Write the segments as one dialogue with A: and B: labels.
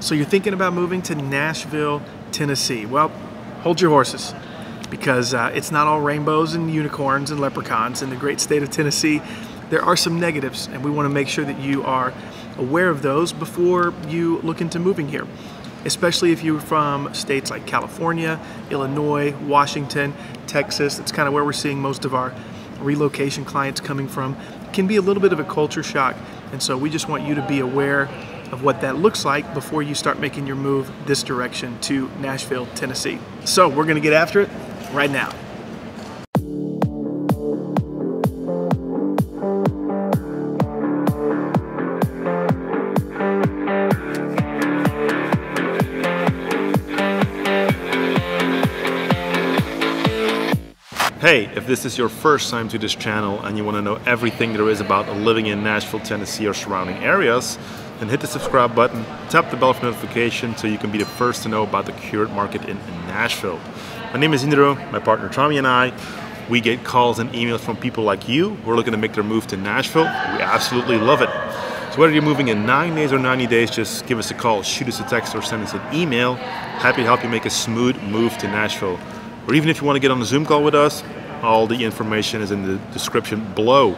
A: So you're thinking about moving to Nashville, Tennessee. Well, hold your horses, because it's not all rainbows and unicorns and leprechauns in the great state of Tennessee. There are some negatives, and we want to make sure that you are aware of those before you look into moving here, especially if you're from states like California, Illinois, Washington, Texas. That's kind of where we're seeing most of our relocation clients coming from. It can be a little bit of a culture shock, and so we just want you to be aware of what that looks like before you start making your move this direction to Nashville, Tennessee. So we're going to get after it right now.
B: Hey, if this is your first time to this channel and you want to know everything there is about living in Nashville, Tennessee or surrounding areas, then hit the subscribe button, tap the bell for notification so you can be the first to know about the current market in Nashville. My name is Indro, my partner Tommy and I. We get calls and emails from people like you who are looking to make their move to Nashville. We absolutely love it. So whether you're moving in 9 days or 90 days, just give us a call, shoot us a text or send us an email. Happy to help you make a smooth move to Nashville. Or even if you want to get on a Zoom call with us, all the information is in the description below.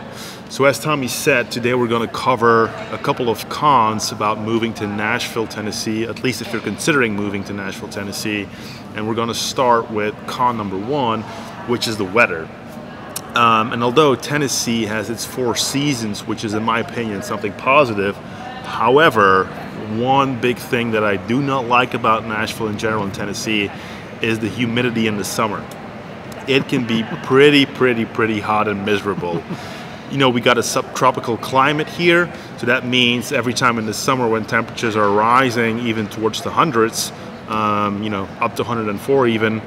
B: So as Tommy said, today we're going to cover a couple of cons about moving to Nashville, Tennessee, at least if you're considering moving to Nashville, Tennessee. And we're going to start with con number one, which is the weather. And although Tennessee has its 4 seasons, which is in my opinion something positive, however, one big thing that I do not like about Nashville in general in Tennessee is the humidity in the summer. It can be pretty hot and miserable. You know, we got a subtropical climate here, so that means every time in the summer when temperatures are rising even towards the hundreds, you know, up to 104 even,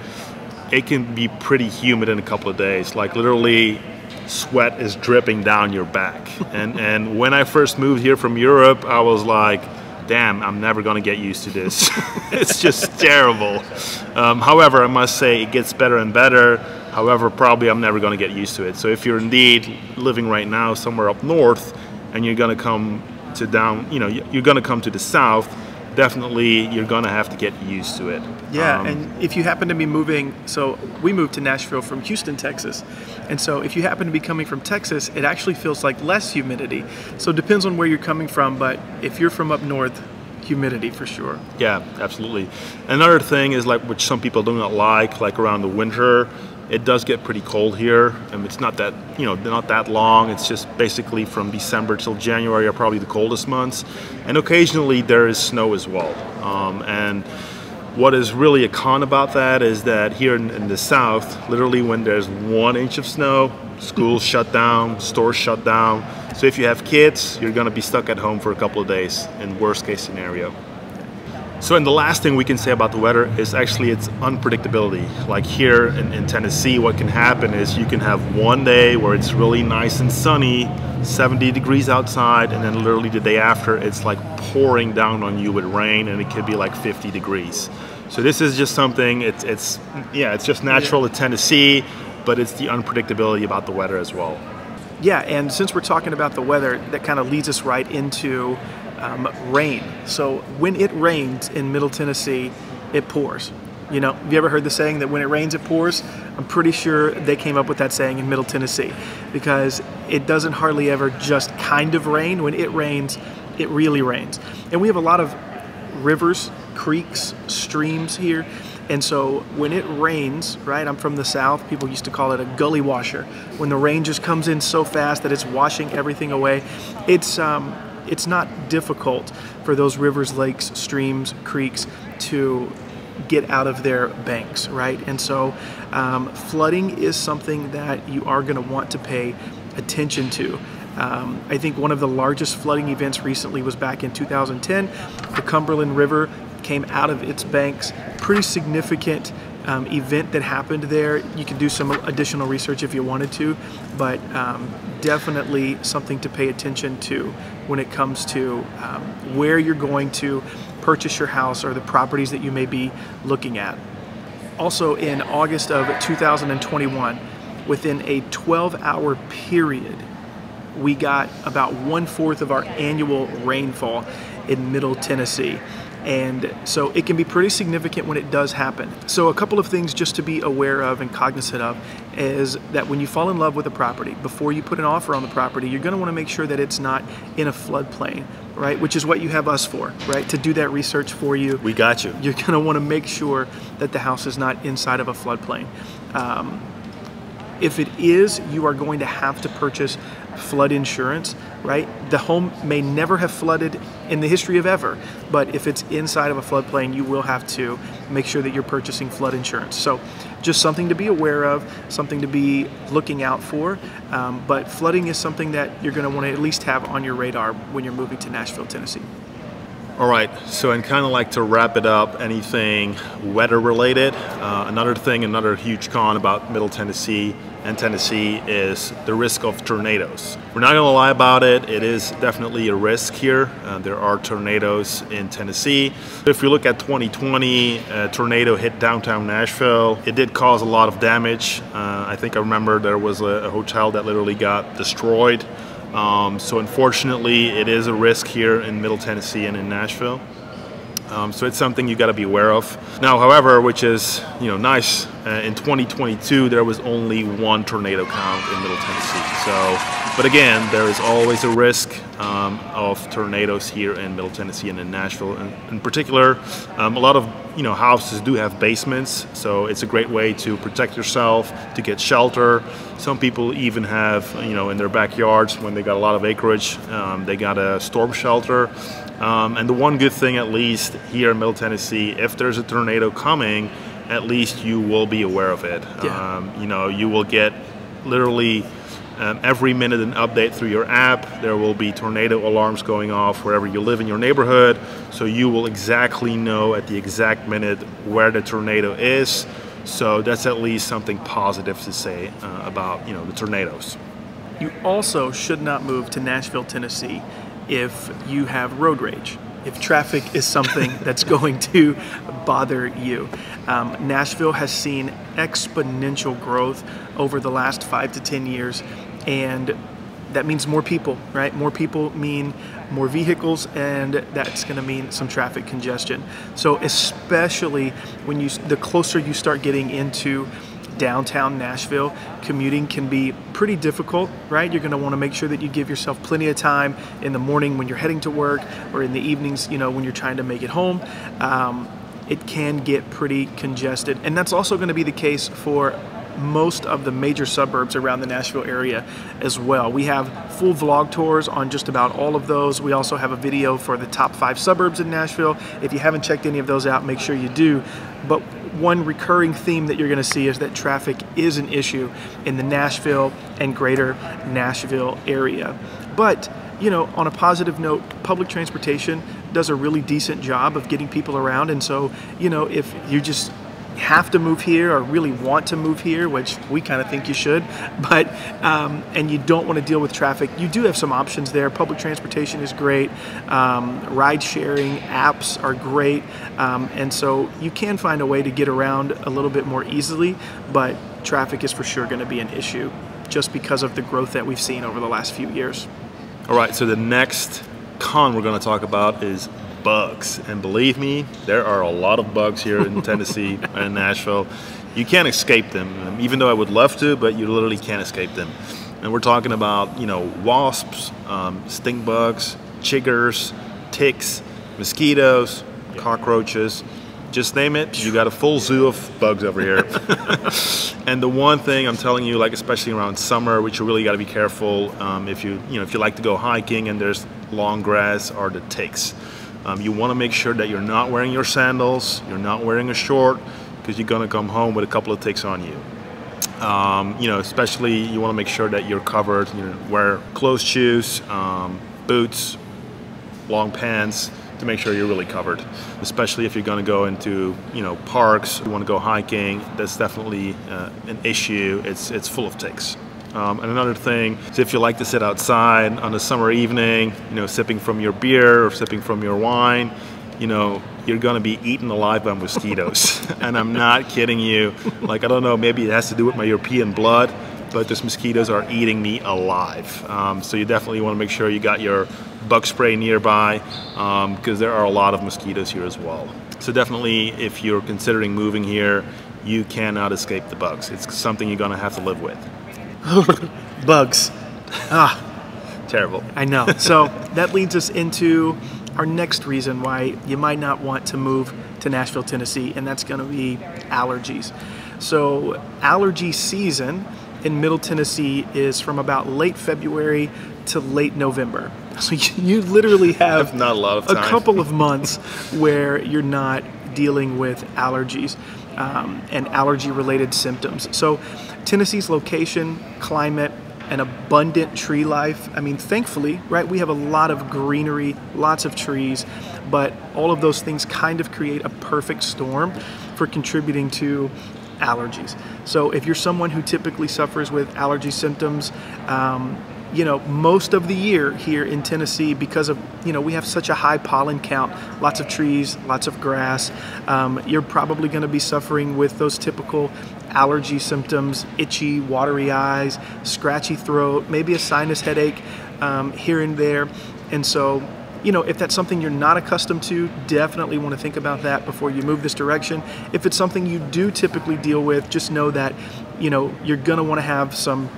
B: it can be pretty humid in a couple of days. Like literally sweat is dripping down your back. And when I first moved here from Europe, I was like, damn, I'm never gonna get used to this. It's just terrible. However, I must say it gets better and better. However, probably I'm never gonna get used to it. So if you're indeed living right now somewhere up north and you're gonna come to you're gonna come to the south, definitely you're gonna have to get used to it.
A: Yeah, and if you happen to be moving, so we moved to Nashville from Houston, Texas. And so if you happen to be coming from Texas, it actually feels like less humidity. So it depends on where you're coming from, but if you're from up north, humidity for sure.
B: Yeah, absolutely. Another thing is like, which some people do not like around the winter, it does get pretty cold here. And it's not that, you know, not that long. It's just basically from December till January are probably the coldest months. And occasionally there is snow as well. And what is really a con about that is that here in the south, literally when there's 1 inch of snow, schools shut down, stores shut down. So if you have kids, you're gonna be stuck at home for a couple of days in worst case scenario. So and the last thing we can say about the weather is actually its unpredictability. Like here in Tennessee, what can happen is you can have one day where it's really nice and sunny, 70 degrees outside, and then literally the day after it's like pouring down on you with rain, and it could be like 50 degrees. So this is just something, it's just natural to Tennessee, but it's the unpredictability about the weather as well.
A: Yeah, and since we're talking about the weather, that kind of leads us right into rain. So when it rains in Middle Tennessee, it pours. You know, have you ever heard the saying that when it rains, it pours? I'm pretty sure they came up with that saying in Middle Tennessee, because it doesn't hardly ever just kind of rain. When it rains, it really rains. And we have a lot of rivers, creeks, streams here. And so when it rains, right, I'm from the south, people used to call it a gully washer. When the rain just comes in so fast that it's washing everything away, it's not difficult for those rivers, lakes, streams, creeks to get out of their banks, right? And so flooding is something that you are gonna want to pay attention to. I think one of the largest flooding events recently was back in 2010. The Cumberland River came out of its banks. Pretty significant event that happened there. You can do some additional research if you wanted to, but definitely something to pay attention to when it comes to where you're going to purchase your house or the properties that you may be looking at. Also in August of 2021, within a 12-hour period, we got about 1/4 of our annual rainfall in Middle Tennessee. And so it can be pretty significant when it does happen. So a couple of things just to be aware of and cognizant of is that when you fall in love with a property, before you put an offer on the property, you're going to want to make sure that it's not in a floodplain, right? Which is what you have us for, right? To do that research for you.
B: We got you.
A: You're going to want to make sure that the house is not inside of a floodplain. If it is, you are going to have to purchase flood insurance, right? The home may never have flooded in the history of ever, but if it's inside of a floodplain, you will have to make sure that you're purchasing flood insurance. So just something to be aware of, something to be looking out for, but flooding is something that you're going to want to at least have on your radar when you're moving to Nashville, Tennessee.
B: All right, so and kind of like to wrap it up, anything weather related, another huge con about Middle Tennessee and Tennessee is the risk of tornadoes. We're not gonna lie about it, it is definitely a risk here. There are tornadoes in Tennessee. If you look at 2020, a tornado hit downtown Nashville. It did cause a lot of damage. I think I remember there was a hotel that literally got destroyed. So unfortunately, it is a risk here in Middle Tennessee and in Nashville. So it's something you got to be aware of. Now, however, which is nice, in 2022 there was only one tornado count in Middle Tennessee. So, but again, there is always a risk of tornadoes here in Middle Tennessee and in Nashville. In particular, a lot of houses do have basements, so it's a great way to protect yourself, to get shelter. Some people even have, in their backyards, when they got a lot of acreage, they got a storm shelter. And the one good thing, at least here in Middle Tennessee, if there's a tornado coming, at least you will be aware of it. Yeah. You will get literally every minute an update through your app. There will be tornado alarms going off wherever you live in your neighborhood, so you will exactly know at the exact minute where the tornado is. So that's at least something positive to say about the tornadoes.
A: You also should not move to Nashville, Tennessee if you have road rage, if traffic is something that's going to bother you. Nashville has seen exponential growth over the last 5 to 10 years, and that means more people, right? More people mean more vehicles, and that's going to mean some traffic congestion. So especially when the closer you start getting into downtown Nashville, commuting can be pretty difficult, right? You're going to want to make sure that you give yourself plenty of time in the morning when you're heading to work, or in the evenings, when you're trying to make it home. It can get pretty congested, and that's also going to be the case for most of the major suburbs around the Nashville area as well. We have full vlog tours on just about all of those. We also have a video for the top 5 suburbs in Nashville. If you haven't checked any of those out, make sure you do. But one recurring theme that you're going to see is that traffic is an issue in the Nashville and greater Nashville area. But on a positive note, public transportation does a really decent job of getting people around. And so, if you just have to move here or really want to move here, which we kind of think you should, but and you don't want to deal with traffic, you do have some options there. Public transportation is great. Ride sharing apps are great. And so you can find a way to get around a little bit more easily, but traffic is for sure going to be an issue just because of the growth that we've seen over the last few years.
B: All right, so the next con we're going to talk about is bugs, and believe me, there are a lot of bugs here in Tennessee and Nashville. You can't escape them, even though I would love to, but you literally can't escape them. And we're talking about wasps, stink bugs, chiggers, ticks, mosquitoes, cockroaches, just name it. You got a full zoo of bugs over here. And the one thing I'm telling you, like especially around summer, which you really got to be careful if you like to go hiking and there's long grass, are the ticks. You want to make sure that you're not wearing your sandals, you're not wearing a short, because you're going to come home with a couple of ticks on you. Especially you want to make sure that you're covered. Wear closed shoes, boots, long pants to make sure you're really covered. Especially if you're going to go into parks, you want to go hiking. That's definitely an issue. It's full of ticks. And another thing is if you like to sit outside on a summer evening, sipping from your beer or sipping from your wine, you're gonna be eaten alive by mosquitoes. And I'm not kidding you. Like, I don't know, maybe it has to do with my European blood, but those mosquitoes are eating me alive. So you definitely want to make sure you got your bug spray nearby, because there are a lot of mosquitoes here as well. So definitely, if you're considering moving here, you cannot escape the bugs. It's something you're gonna have to live with.
A: Bugs. Ah,
B: terrible.
A: I know. So that leads us into our next reason why you might not want to move to Nashville, Tennessee, and that's going to be allergies. So allergy season in Middle Tennessee is from about late February to late November. So you literally have
B: not a lot of time.
A: A couple of months where you're not dealing with allergies and allergy-related symptoms. So Tennessee's location, climate, and abundant tree life. I mean, thankfully, right, we have a lot of greenery, lots of trees, but all of those things kind of create a perfect storm for contributing to allergies. So if you're someone who typically suffers with allergy symptoms, you know, most of the year here in Tennessee, because of, you know, we have such a high pollen count, lots of trees, lots of grass, you're probably going to be suffering with those typical allergy symptoms: itchy, watery eyes, scratchy throat, maybe a sinus headache here and there. And so, you know, if that's something you're not accustomed to, definitely want to think about that before you move this direction. If it's something you do typically deal with, just know that, you know, you're going to want to have some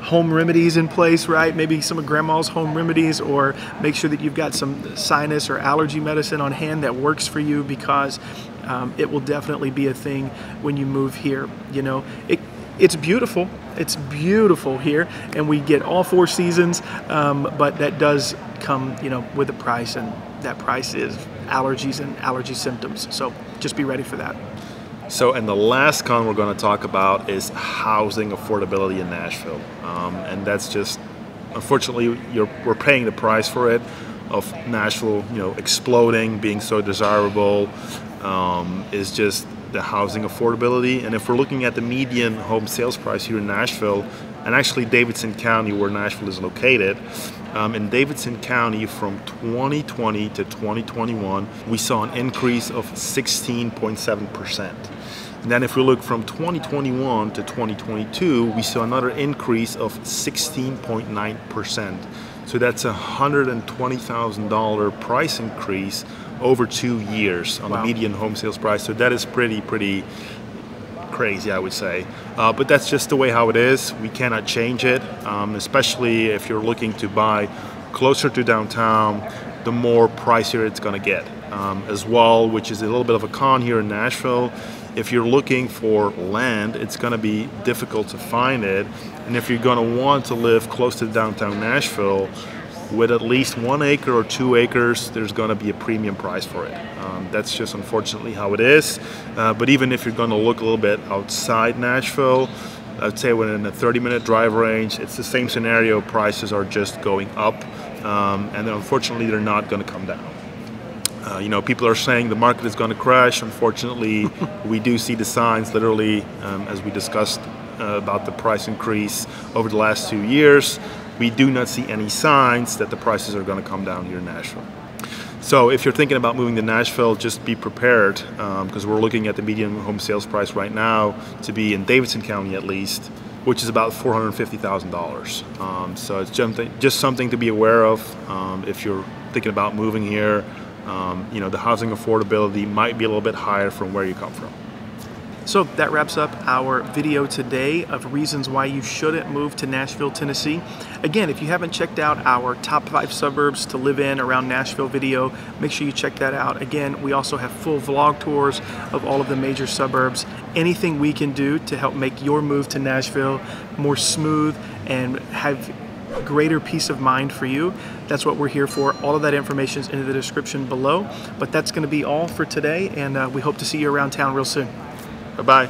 A: home remedies in place, right? Maybe some of grandma's home remedies, or make sure that you've got some sinus or allergy medicine on hand that works for you, because it will definitely be a thing when you move here. You know, it's beautiful. It's beautiful here, and we get all 4 seasons, but that does come, you know, with a price, and that price is allergies and allergy symptoms. So just be ready for that.
B: So, and the last con we're going to talk about is housing affordability in Nashville, and that's just, unfortunately, we're paying the price for it, of Nashville, you know, exploding, being so desirable, is just the housing affordability. And if we're looking at the median home sales price here in Nashville, and actually Davidson County, where Nashville is located, in Davidson County from 2020 to 2021, we saw an increase of 16.7%. And then if we look from 2021 to 2022, we saw another increase of 16.9%. So that's a $120,000 price increase over 2 years on the median home sales price. So that is pretty crazy, I would say. But that's just the way how it is. We cannot change it, especially if you're looking to buy closer to downtown, the more pricier it's going to get as well, which is a little bit of a con here in Nashville. If you're looking for land, it's going to be difficult to find it. And if you're going to want to live close to downtown Nashville with at least 1 acre or 2 acres, there's going to be a premium price for it. That's just unfortunately how it is. But even if you're going to look a little bit outside Nashville, I'd say within a 30-minute drive range, it's the same scenario. Prices are just going up, and then unfortunately they're not going to come down. You know, people are saying the market is going to crash. Unfortunately, we do see the signs, literally, as we discussed about the price increase over the last 2 years. We do not see any signs that the prices are going to come down here in Nashville. So if you're thinking about moving to Nashville, just be prepared, because we're looking at the median home sales price right now to be in Davidson County at least, which is about $450,000. So it's just something to be aware of if you're thinking about moving here. You know, the housing affordability might be a little bit higher from where you come from.
A: So that wraps up our video today of reasons why you shouldn't move to Nashville, Tennessee. Again, if you haven't checked out our top 5 suburbs to live in around Nashville video, make sure you check that out. Again, we also have full vlog tours of all of the major suburbs. Anything we can do to help make your move to Nashville more smooth and have greater peace of mind for you, that's what we're here for. All of that information is in the description below. But that's going to be all for today, and we hope to see you around town real soon.
B: Bye-bye.